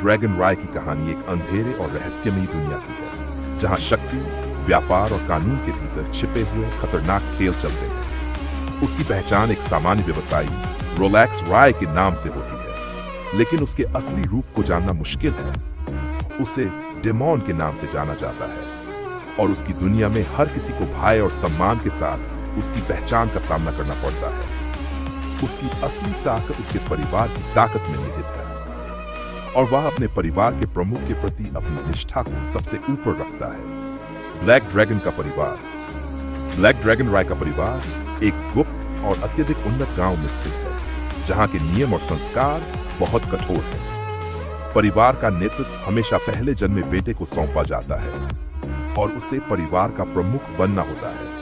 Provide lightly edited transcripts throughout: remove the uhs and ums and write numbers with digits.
Dragon राय की कहानी एक अंधेरे और रहस्यमयी दुनिया की है, जहां शक्ति, व्यापार और कानून के भीतर छिपे हुए खतरनाक खेल चलते हैं। उसकी पहचान एक सामान्य व्यवसायी रोलैक्स राय के नाम से होती है, लेकिन उसके असली रूप को जानना मुश्किल है। उसे डेमोन के नाम से जाना जाता है और उसकी दुनिया में हर किसी को भय और सम्मान के साथ उसकी पहचान का सामना करना पड़ता है। उसकी असली ताकत उसके परिवार की ताकत में निहित है और वह अपने परिवार के प्रमुख के प्रति अपनी निष्ठा को सबसे ऊपर रखता है। ब्लैक ड्रैगन का परिवार। ब्लैक ड्रैगन राय का परिवार एक गुप्त और अत्यधिक उन्नत गांव में स्थित है, जहां के नियम और संस्कार बहुत कठोर हैं। परिवार का नेतृत्व हमेशा पहले जन्मे बेटे को सौंपा जाता है और उसे परिवार का प्रमुख बनना होता है।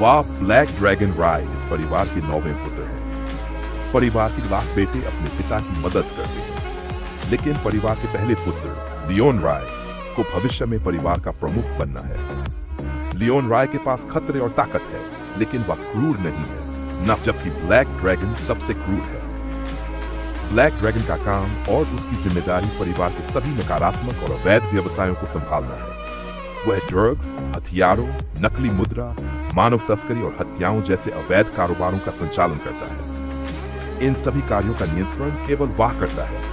वह ब्लैक ड्रैगन राय इस परिवार के 9वें पुत्र हैं। परिवार के लाख बेटे अपने पिता की मदद करते हैं, लेकिन परिवार के पहले पुत्र लियोन राय को भविष्य में परिवार का प्रमुख बनना है। लियोन राय के पास खतरे और ताकत है, लेकिन वह क्रूर नहीं है, न जबकि ब्लैक ड्रैगन सबसे क्रूर है। ब्लैक ड्रैगन का काम और उसकी जिम्मेदारी परिवार के सभी नकारात्मक और अवैध व्यवसायों को संभालना है। वह ड्रग्स, हथियारों, नकली मुद्रा, मानव तस्करी और हत्याओं जैसे अवैध कारोबारों का संचालन करता है। इन सभी कार्यों का नियंत्रण केवल वह करता है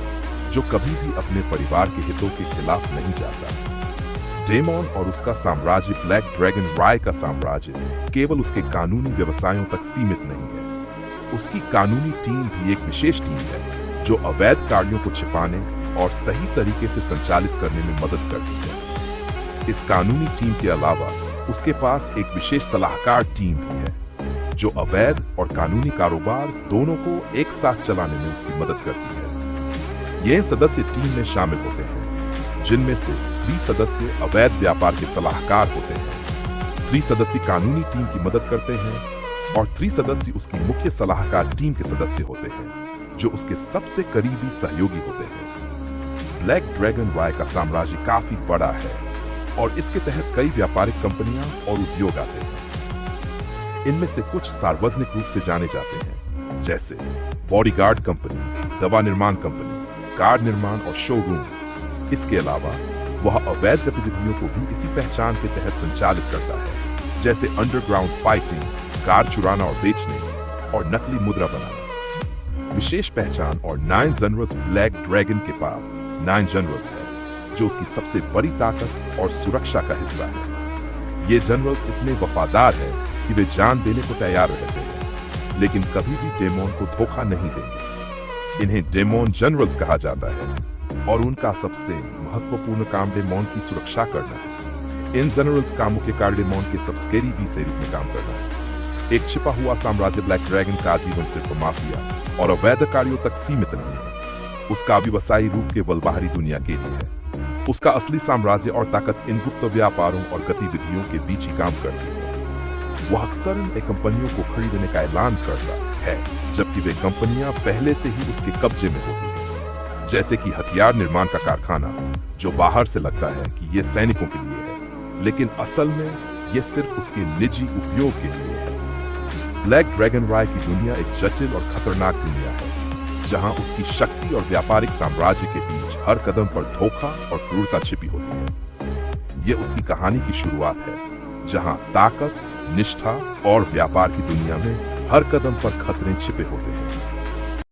जो कभी भी अपने परिवार के हितों के खिलाफ नहीं जाता। डेमोन और उसका साम्राज्य ब्लैक ड्रैगन राय का साम्राज्य केवल उसके कानूनी व्यवसायों तक सीमित नहीं है। उसकी कानूनी टीम भी एक विशेष टीम है जो अवैध कार्यों को छिपाने और सही तरीके से संचालित करने में मदद करती है। इस कानूनी टीम के अलावा उसके पास एक विशेष सलाहकार टीम भी है जो अवैध और कानूनी कारोबार दोनों को एक साथ चलाने में उसकी मदद करती है। ये सदस्य टीम में शामिल होते हैं, जिनमें से 3 सदस्य अवैध व्यापार के सलाहकार होते हैं, 3 सदस्य कानूनी टीम की मदद करते हैं और 3 सदस्य उसकी मुख्य सलाहकार टीम के सदस्य होते हैं, जो उसके सबसे करीबी सहयोगी होते हैं। ब्लैक ड्रैगन राय का साम्राज्य काफी बड़ा है और इसके तहत कई व्यापारिक कंपनियां और उद्योग आते हैं। इनमें से कुछ सार्वजनिक रूप से जाने जाते हैं, जैसे बॉडीगार्ड कंपनी, दवा निर्माण कंपनी, कार निर्माण और शोरूम। इसके अलावा वह अवैध गतिविधियों को भी इसी पहचान के तहत संचालित करता है, जैसे अंडरग्राउंड फाइटिंग, कार चुराना और बेचने और नकली मुद्रा बनाना। विशेष पहचान और 9 जनरल्स। ब्लैक ड्रैगन के पास 9 जनरल्स है, जो उसकी सबसे बड़ी ताकत और सुरक्षा का हिस्सा है। ये जनरल्स इतने वफादार हैं कि वे जान देने को तैयार रहते हैं, लेकिन कभी भी डेमोन को धोखा नहीं देंगे। इन्हें डेमोन जनरल्स कहा जाता है और उनका सबसे महत्वपूर्ण काम डेमोन की सुरक्षा करना है। इन जनरल्स का मुख्य कार्य डेमोन के सब्सिडियरी से रूप में काम करना है। एक छिपा हुआ साम्राज्य ब्लैक ड्रैगन का जीवन सिर्फ माफिया और अवैध कार्यों तक सीमित नहीं है। उसका व्यवसायी रूप केवल बाहरी दुनिया के लिए है। उसका असली साम्राज्य और ताकत इन गुप्त व्यापारों और गतिविधियों के बीच ही काम करती है। वह अक्सर इन कंपनियों को खरीदने का ऐलान करता है, जबकि वे कंपनियां पहले से ही उसके कब्जे में होती हैं, जैसे कि हथियार निर्माण का कारखाना, जो बाहर से लगता है कि यह सैनिकों के लिए है, लेकिन असल में यह सिर्फ उसके निजी उपयोग के लिए है। ब्लैक ड्रैगन राय की दुनिया एक जटिल और खतरनाक दुनिया है, जहां उसकी शक्ति और व्यापारिक साम्राज्य के बीच हर कदम पर धोखा और क्रूरता छिपी होती है। यह उसकी कहानी की शुरुआत है, जहां ताकत, निष्ठा और व्यापार की दुनिया में हर कदम पर खतरे छिपे होते हैं।